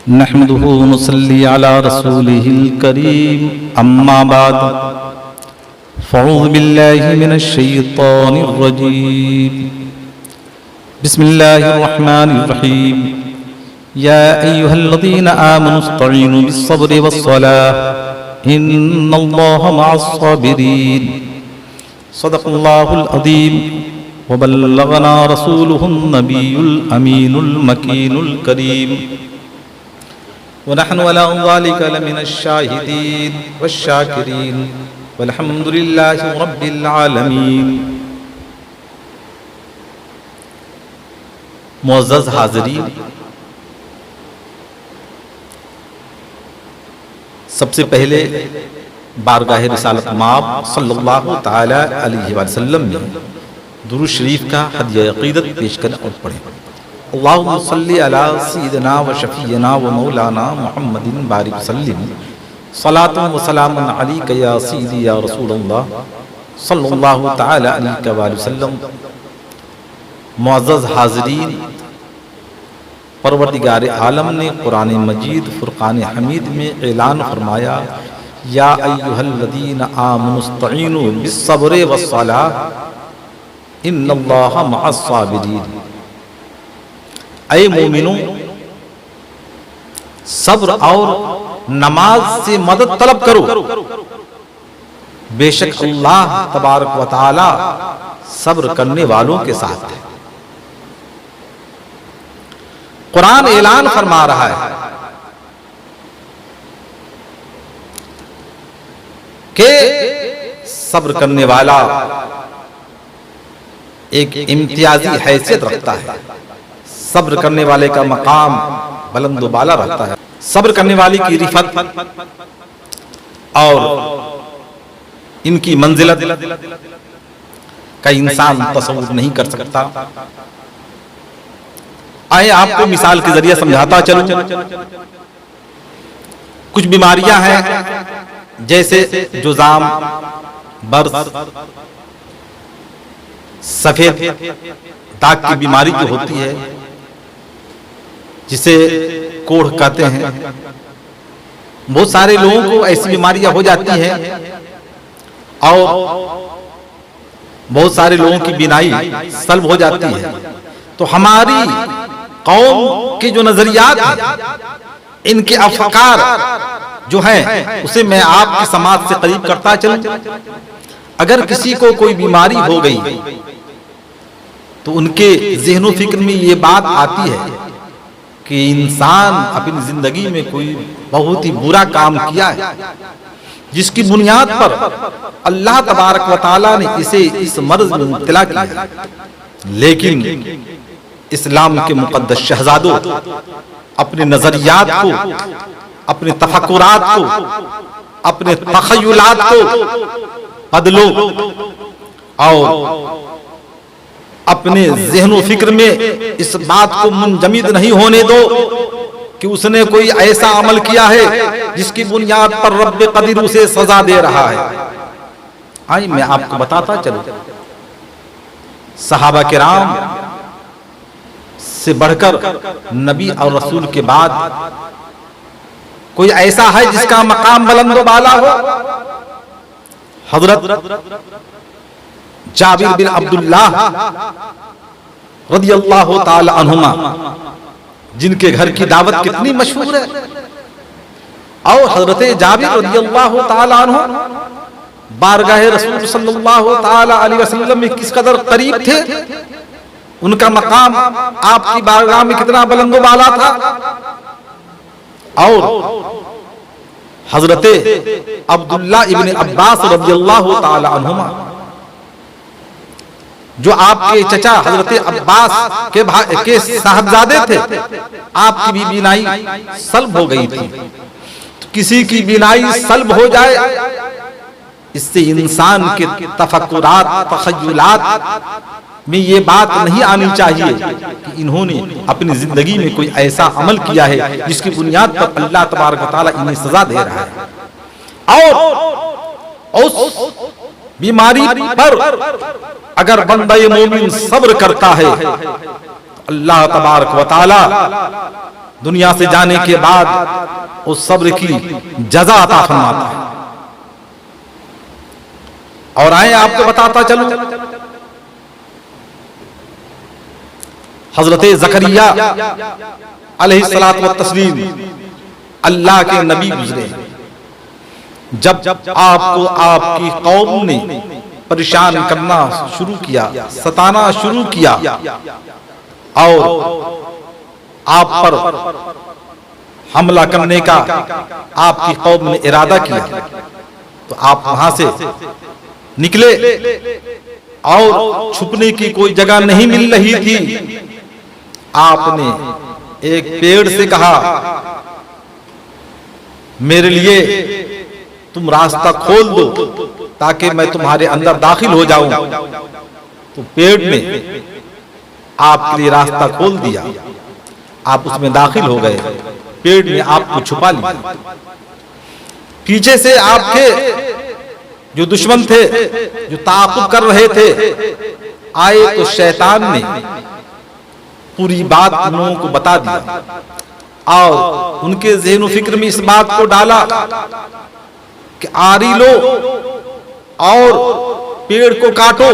नहमदुहु व नुसल्ली अला रसूलिहिल करीम अम्मा बाद फ़अऊज़ु बिल्लाहि मिनश शैतानिर रजीम बिस्मिल्लाहिर रहमानिर रहीम या अय्युहल्लज़ीना आमनु इस्तईनु बिस्सब्रि वस्सलाह इन्नल्लाहा मअस्साबिरीन सदक़ल्लाहुल अज़ीम व बल्लगना रसूलुहुन नबियुल अमीनुल मकीनुल करीम व नहनु अला ज़ालिका लमिनश शाहिदीन वश्शाकिरीन वल्हम्दुलिल्लाहि रब्बिल आलमीन। मुअज़्ज़ज़ हाज़िरीन, सबसे पहले बारगाह रिसालत माब सल्लल्लाहु तआला अलैहि वसल्लम में दुरूद शरीफ का हदिया अक़ीदत पेश करें और पढ़ें। अल्लाहुम्मा सल्लि अला सय्यिदिना व शफ़ीना व मौलाना मुहम्मदिन बारिक सल्लिम सलातुन व सलामुन अलैका या सय्यिदी या रसूलल्लाह सल्लल्लाहु तआला अलैहि वसल्लम। मुअज़्ज़ज़ हाज़िरीन, परवरदिगार आलम ने कुरान मजीद फुरक़ान हमीद में ऐलान फरमाया, या अय्युहल्लज़ीना आमनु इस्तईनु बिस्सब्रि वस्सलाह इन्नल्लाहा मअस्साबिरीन। ऐ मोमिनो, सब्र और नमाज से मदद तलब करो, बेशक अल्लाह तबारक व तआला सब्र करने वालों के साथ है। कुरान ऐलान फरमा रहा है कि सब्र करने वाला एक इम्तियाजी हैसियत रखता है, सब्र करने वाले का मकाम बुलंद बाला रहता है। सब्र करने वाले की रिफत और इनकी मंजिलत का इंसान तसव्वुर नहीं कर सकता। आए आपको मिसाल के जरिए समझाता चलूं। कुछ बीमारियां हैं जैसे जुज़ाम, बर्स, सफेद दाग की बीमारी जो होती है जिसे कोढ़ कहते हैं। बहुत सारे लोगों को ऐसी बीमारियां हो जाती हैं और बहुत सारे लोगों की बीनाई सल्ब हो जाती है। तो हमारी कौम के जो नजरियात हैं, इनके अफकार जो हैं, उसे मैं आपके समाज से करीब करता चलूं। अगर किसी को कोई बीमारी हो गई तो उनके ज़हनो फिक्र में ये बात आती है कि इंसान अपनी जिंदगी में कोई बहुत ही बुरा काम किया है, जिसकी बुनियाद पर अल्लाह तबारक व तआला ने इसे इस मर्ज में मुब्तला किया। लेकिन इस्लाम के मुक़द्दस शहजादों अपने नजरियात को, अपने तफक्कुरात को, अपने तख़य्युलात को बदलो और अपने ज़हनो फिक्र में इस बात को मुंजमिद नहीं होने दो कि उसने कोई ऐसा अमल किया है जिसकी बुनियाद पर रब्बे क़दीर उसे सजा दे रहा है। आइए मैं आपको बताता चलूं, सहाबा किराम से बढ़कर नबी और रसूल के बाद कोई ऐसा है जिसका मकाम बुलंद बाला हो। हजरत जाबिर बिन अब्दुल्लाह रदियल्लाहु ताला अन्हुमा, जिनके घर की दावत कितनी मशहूर है, और हजरत जाबिर रदियल्लाहु ताला अन्हु बारगाह रसूल सल्लल्लाहु ताला अलैहि वसल्लम में किस कदर करीब थे, उनका मकाम आपकी बारगाह में कितना बुलंद बाला था। और हजरत अब्दुल्ला इब्न अब्बास रदियल्लाहु ताला अन्हुमा, जो आपके चचा हजरत अब्बास के साहबजादे थे, आपकी भी बीनाई सल्ब हो गई थी। तो किसी की बीनाई सल्ब हो जाए, इससे इंसान के तफक्कुरात, तख़य्युलात में ये बात नहीं आनी चाहिए कि इन्होंने अपनी जिंदगी में कोई ऐसा अमल किया है जिसकी बुनियाद पर अल्लाह तबारक व तआला इन्हें सजा दे रहा है। और उस बीमारी पर अगर बंदा मोमिन सब्र करता है, अल्लाह तबारक व तआला दुनिया से जाने के बाद उस सब्र की जज़ा अता फरमाता है। और आए आपको बताता चलूं, हजरत ज़करिया अलैहिस्सलातु व तस्लीम अल्लाह के नबी गुजरे। जब आपको आपकी कौम ने परेशान करना शुरू किया, सताना शुरू किया और आप पर हमला करने का आपकी कौम ने इरादा किया, तो आप वहां से निकले और छुपने की कोई जगह नहीं मिल रही थी। आपने एक पेड़ से कहा, मेरे लिए तुम रास्ता खोल दो ताकि मैं तुम्हारे अंदर दाखिल हो जाऊं। तो पेड़ ने आपके लिए रास्ता खोल दिया, आप उसमें दाखिल हो गए। पेड़ ने आपको छुपा लिया। पीछे से आपके जो दुश्मन थे, जो ताक़ुब कर रहे थे, आए तो शैतान ने पूरी बात उन लोगों को बता दिया और उनके ज़हन व फिक्र में इस बात को डाला कि आरी लो और पेड़ को काटो।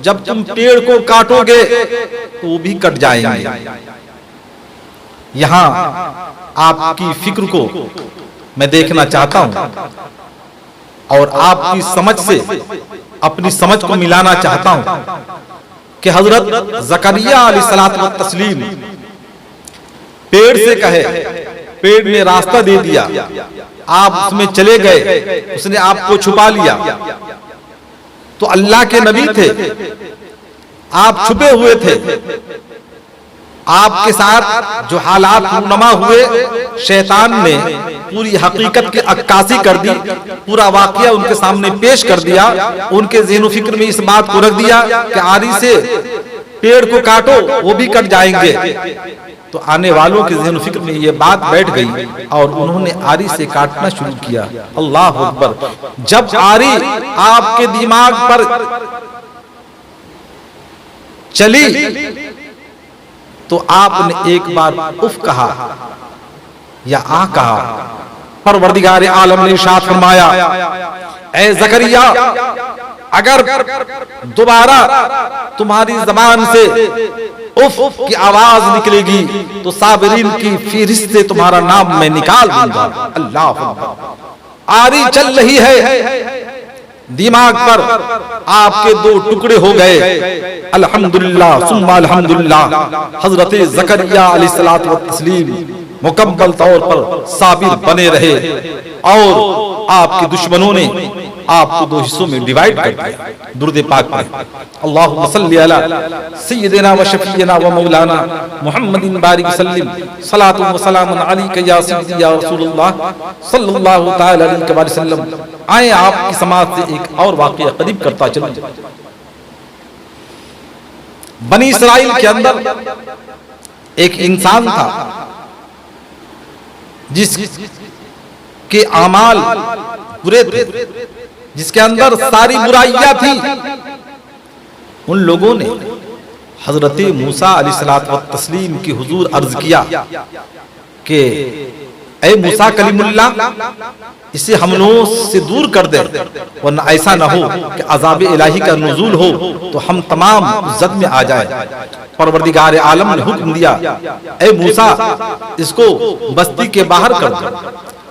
जब तुम पेड़ को काटोगे तो वो भी कट जाएंगे। यहां आपकी फिक्र को मैं देखना चाहता हूं और आपकी समझ से अपनी समझ को मिलाना चाहता हूं कि हजरत ज़करिया अलैहिस्सलातु व तस्लीम पेड़ से कहे, पेड़ ने रास्ता दे दिया, आप उसमें चले गए, उसने आपको छुपा लिया। तो अल्लाह के नबी थे, आप छुपे हुए थे। आपके साथ जो हालात रूनमा हुए, शैतान ने पूरी हकीकत की अक्कासी कर दी, पूरा वाकया उनके सामने पेश कर दिया। उनके ज़हन व फिक्र में इस बात को रख दिया कि आरी से पेड़ को काटो, वो भी कट जाएंगे। तो आने वालों के ज़हन व फिक्र में ये बात बैठ गई और उन्होंने आरी से काटना शुरू किया। अल्लाह अकबर। जब आरी आपके दिमाग पर चली तो आपने एक बार उफ कहा या आ कहा। परवरदिगार आलम ने इरशाद फरमाया, ऐ ज़करिया, अगर दोबारा तुम्हारी जबान से उफ की आवाज निकलेगी तो साबिरीन की फहरिस्त से तुम्हारा नाम मैं निकाल दूंगा। अल्लाह। आरी चल रही है, दिमाग पर आपके दो टुकड़े हो गए। अल्हम्दुलिल्लाह सुम्मा अल्हम्दुलिल्लाह। हजरत ज़करिया अलैहिस्सलातु व तस्लीम मुकम्मल तौर पर साबिर बने रहे और आपके दुश्मनों ने आपको दो हिस्सों में डिवाइड कर दिया। दुरूद पाक में अल्लाहुम्मा सल्ली अला सय्यिदिना व शफीना व मौलाना मुहम्मदिन बारिक सल्लिम सलातु व सलामुन अलैका या सय्यदी या रसूलुल्लाह सल्लल्लाहु तआला अलैहि व सल्लम। आए आपकी समाज से एक और वाक़या करीब करता चलूं। बनी इसराइल के अंदर एक इंसान था जिसके आमाल बुरे थे, जिसके अंदर सारी बुराइयां थी। उन लोगों ने हजरत मूसा अलैहिस्सलातु व तस्लीम की हुजूर अर्ज किया कि ऐ मूसा कलीमुल्लाह, इसे हम लोगों से दूर कर दे, वरना ऐसा न हो कि अज़ाब इलाही का नुज़ूल हो तो हम तमाम इज्जत में आ जाए। परवरदिगार आलम ने हुक्म दिया, ऐ मूसा, इसको बस्ती के बाहर कर दो।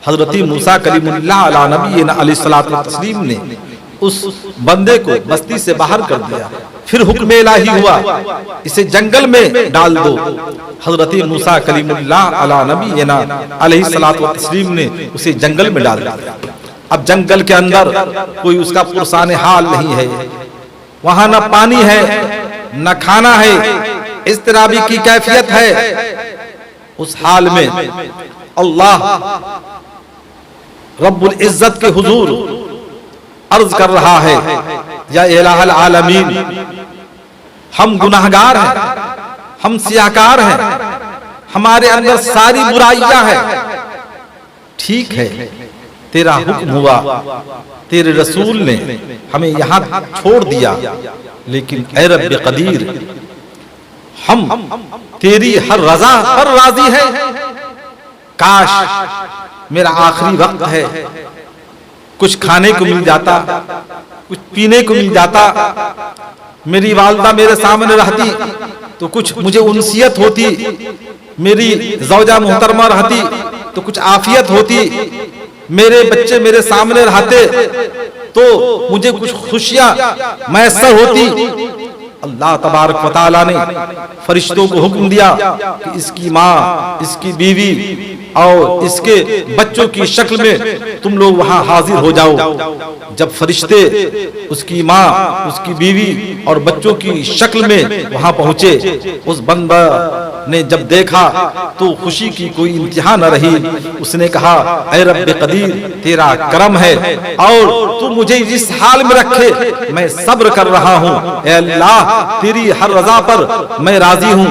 हजरत मूसा कलीमुल्लाह अला नबीना अलैहिस्सलातु व तस्लीम ने उस बंदे को बस्ती से बाहर कर दिया। फिर हुक्म इलाही हुआ, इसे जंगल में डाल दो। हजरत मूसा कलीमुल्लाह अला नबीना अलैहिस्सलातु व तस्लीम ने उसे जंगल में डाल दिया। अब जंगल के अंदर कोई उसका पुरसाने हाल नहीं है, वहां न पानी है न खाना है, इस तरह की कैफियत है। उस हाल में अल्लाह रब्बुल इज्जत के हुजूर अर्ज कर रहा है, या इलाहल आलमीन, हम गुनाहगार हैं, हम सियाकार हैं, हमारे अंदर सारी बुराइयां हैं। ठीक है, तेरा हुक्म हुआ, तेरे रसूल ने हमें यहां छोड़ दिया, लेकिन ऐ रब्बे कदीर, हम तेरी हर रजा पर राजी है। काश मेरा आखिरी वक्त है, कुछ खाने को मिल जाता, कुछ पीने को मिल जाता, मेरी वालिदा मेरे सामने रहती तो कुछ मुझे उनसियत होती, मेरी ज़ौजा मोहतरमा रहती तो कुछ आफियत होती, मेरे बच्चे मेरे सामने रहते तो मुझे कुछ खुशियां मैसर होती। अल्लाह तबारक व तआला ने फरिश्तों को हुक्म दिया कि इसकी माँ, इसकी बीवी और इसके बच्चों की शक्ल में तुम लोग वहां हाजिर हो जाओ। जब फरिश्ते उसकी माँ, उसकी बीवी और बच्चों की शक्ल में वहां पहुंचे, उस बंदा ने जब देखा तो खुशी की कोई इंतहा न रही। उसने कहा, ऐ रब्बे कदीर, तेरा करम है और तू मुझे जिस हाल में रखे मैं सब्र कर रहा हूँ। ऐ अल्लाह, तेरी हर रजा पर मैं राजी हूँ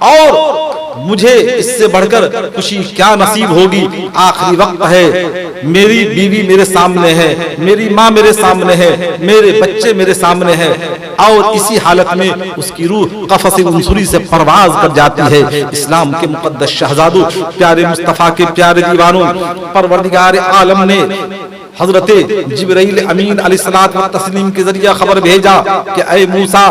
और मुझे इससे बढ़कर खुशी क्या नसीब होगी। आखिरी वक्त है, मेरी बीवी मेरे सामने है, मेरी माँ मेरे सामने है, मेरे बच्चे मेरे सामने हैं और इसी हालत में उसकी रूह कफ़स मंसूरी से परवाज कर जाती है। इस्लाम के मुक़द्दस शहज़ादों, प्यारे मुस्तफ़ा के प्यारे दीवानों, परवरदिगार आलम ने हजरत जिब्राइल अमीन अलैहिस्सलात व तस्लीम के जरिए खबर भेजा कि ऐ मूसा,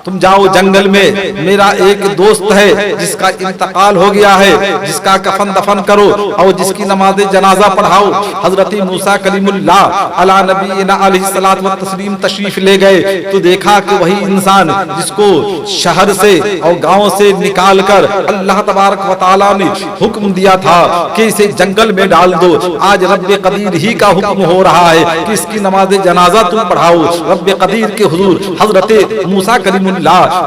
तुम जाओ जंगल में, मेरा एक दोस्त है जिसका इंतकाल हो गया है, जिसका कफन दफन करो और जिसकी नमाज जनाजा पढ़ाओ। हजरत मूसा कलीमुल्लाह अला नबीना अलैहिस्सलात व तस्लीम तशरीफ ले गए तो देखा कि वही इंसान जिसको शहर से और गांव से निकाल कर अल्लाह तबारक व तआला ने हुक्म दिया था कि इसे जंगल में डाल दो, आज रब्बे कदीर ही का हुक्म हो रहा है कि इसकी नमाज जनाजा तुम पढ़ाओ। रब्बे कदीर के हुजूर हजरत मूसा कलीमुल्लाह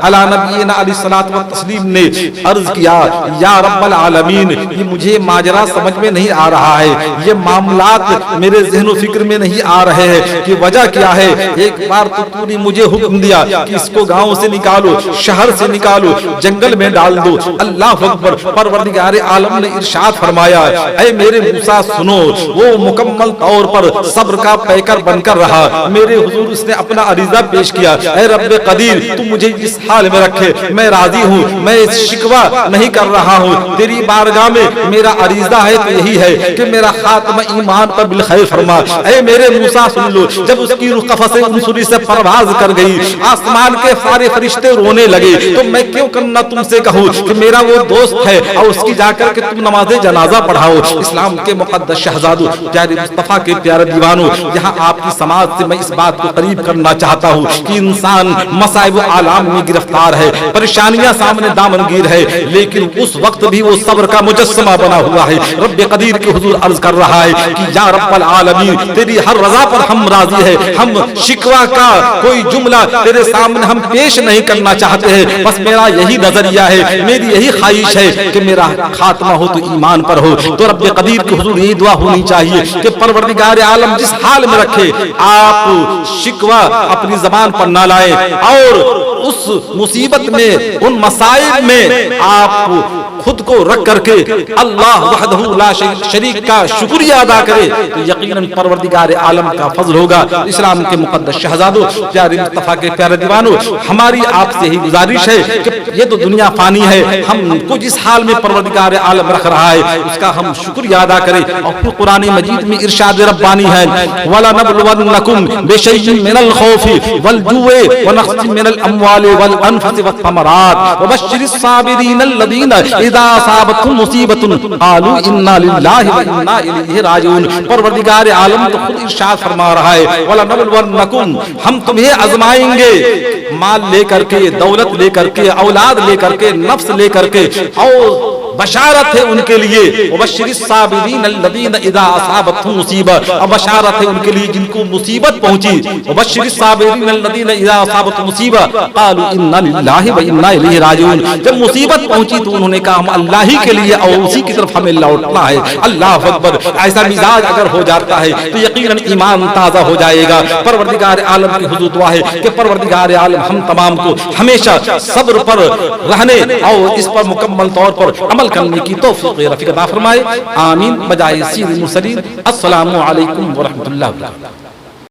अला नबीना अलैहिस्सलात व तस्लीम ने अर्ज किया, या रब्बल आलमीन, ये मुझे माजरा समझ में नहीं आ रहा है, ये मामलात मेरे ज़हन व फिक्र में नहीं आ रहे हैं कि वजह क्या है। एक बार तो तूने मुझे हुक्म दिया कि इसको गांव से निकालो, शहर से निकालो, जंगल में डाल दो। अल्लाह अकबर। परवरदिगार आलम ने इरशाद फरमाया, ऐ मेरे मूसा सुनो, वो मुकम्मल तौर पर सब्र का पैकर बनकर रहा। मेरे हुजूर उसने अपना अरीजा पेश किया, ऐ रब्बे कदीर, तू मुझे इस हाल में रखे, मैं राजी हूँ, मैं शिकवा नहीं कर रहा हूँ, तेरी बारगाह में मेरा अरीजा है तो यही है कि मेरा खात्मा ईमान पर बिलखैर फरमा। ऐ मेरे मूसा सुन लो, जब उसकी रूह कफ़स मंसूरी से परवाज कर गई, आसमान के सारे फरिश्ते रोने लगे, तो मैं क्यों करना तुमसे कहूँ कि मेरा वो दोस्त है और उसकी जाकर के तुम नमाज जनाजा पढ़ाओ। इस्लाम के मुक़द्दस शहज़ादों, प्यारे मुस्तफ़ा के प्यारे दीवानों, यहाँ आपकी समाज से मैं इस बात को करीब करना चाहता हूँ कि इंसान मसाइब आलाम में गिरफ्तार है, परेशानियां सामने दामनगीर है, लेकिन उस वक्त भी वो सब्र का मुजस्समा बना हुआ है। रब्बे कदीर के हुजूर अर्ज कर रहा है कि या रब्बल आलमीन, तेरी हर रजा पर हम राजी है, हम शिकवा का कोई जुमला तेरे सामने हम पेश नहीं करना चाहते हैं, बस मेरा यही नजरिया है, मेरी यही ख्वाहिश है कि मेरा खात्मा हो तो ईमान पर हो। तो रब्बे कदीर के हुजूर यही दुआ होनी चाहिए कि परवरदिगार आलम जिस हाल में रखे, आप शिकवा अपनी जबान पर ना लाए और उस मुसीबत में, उन मसाइब में आप खुद को रख करके अल्लाह वहदहू ला शरीक का शुक्रिया अदा करे, तो यकीनन परवरदिगार आलम का फजल होगा। इस्लाम के मुक़द्दस शहज़ादों, प्यारे मुस्तफ़ा के प्यारे दीवानों, हमारी आपसे ही गुजारिश है कि ये तो दुनिया फानी है, हमको जिस हाल में परवरदिगार आलम रख रहा है उसका हम शुक्रिया अदा करें। और फिर कुरान मजीद में इरशाद रब्बानी है, वला नबलुवन्नकुम बिशैइन मिनल खौफि वल जुए व नक़्सिन मिनल अम्वालि वल अनफुसि वस समरात व बश्शिरिस साबिरीन अल्लज़ीना इज़ा असाबतहुम मुसीबतुन क़ालू इन्ना लिल्लाहि व इन्ना इलैहि राजिऊन। परवरदिगार आलम तो खुद इरशाद फरमा रहा है, वला नबलुवन्नकुम, हम तुम्हें आजमाएंगे, माल लेकर के, दौलत लेकर के, औलाद लेकर के, नफ्स लेकर के, और बशारत है उनके लिए, वबश्शिरिस साबिरीन अल्लज़ीना इज़ा असाबतहुम मुसीबा, और बशारत है उनके लिए जिनको मुसीबत पहुंची, वबश्शिरिस साबिरीन अल्लज़ीना इज़ा असाबतहुम मुसीबा क़ालू इन्ना लिल्लाहि व इन्ना इलैहि राजिऊन। जब मुसीबत पहुंची तो उन्होंने कहा हम अल्लाह ही के लिए और उसी की तरफ हमें लौटना है। अल्लाह अकबर। ऐसा मिजाज अगर हो जाता है तो यकीनन ईमान ताज़ा हो जाएगा। परवरदिगार आलम की हुजूर दुआ है कि परवरदिगार आलम हम तमाम को हमेशा सब्र पर रहने और इस पर मुकम्मल तौर पर अमल करने की तौफीक रफ़ीक अता फरमाए। आमीन। बजाए सीर मुरसलीन। अस्सलामु अलैकुम व रहमतुल्लाहि व बरकातहू।